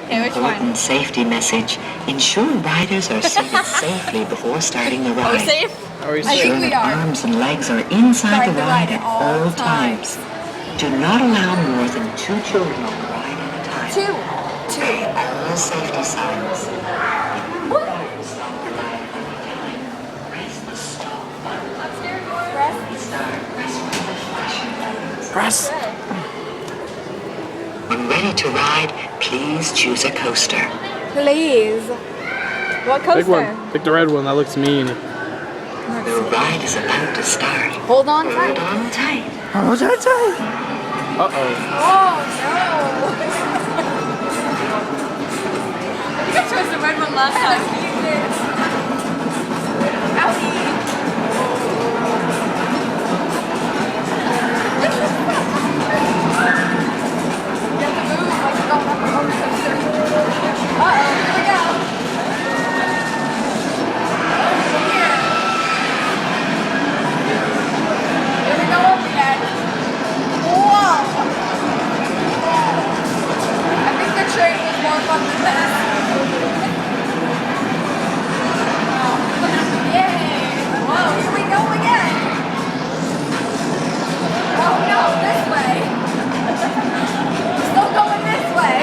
Okay, which one? Important safety message. Ensure riders are seated safely before starting the Are we ride. safe? Are we I safe? think Ensure we that are. arms and legs are inside the ride at all times. times. Do not allow more than 2 children on the ride at a time. Two. Obey all safety signs. Press. When ready to ride, please choose a coaster. Please. What coaster? Pick one. Pick the red one. That looks mean. The ride is about to start. Hold on Hold tight. on tight. Oh, that's right. Uh-oh. Oh no! I think I chose the red one last time. Owie! You have to move like you're going up a roller coaster. Uh-oh, here we go. Here we go up again. Whoa! I think the train was more fun than that. Yay! Whoa, here we go again. Oh no, this way. Still going this way.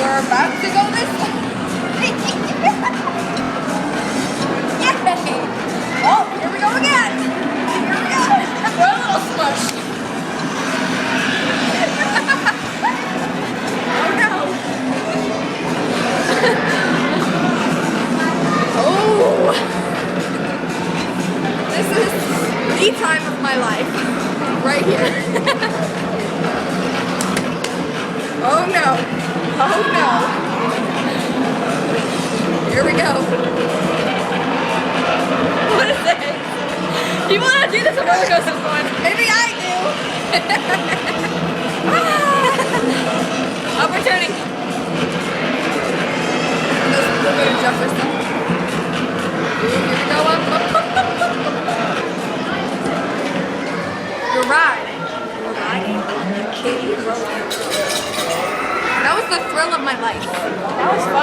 We're about to go this way. Yay! Oh, here we go again. Here we go. We're a little smushed. Oh no. Oh. This is the time of my life. Right here. Oh no. Oh no. Here we go. What is this? People don't do this on roller coasters one. Maybe I do. Oh, we're turning. This is a bit of Jefferson. Here we go up. You're riding. We're riding on the Katie roller coaster. That was the thrill of my life. That was fun.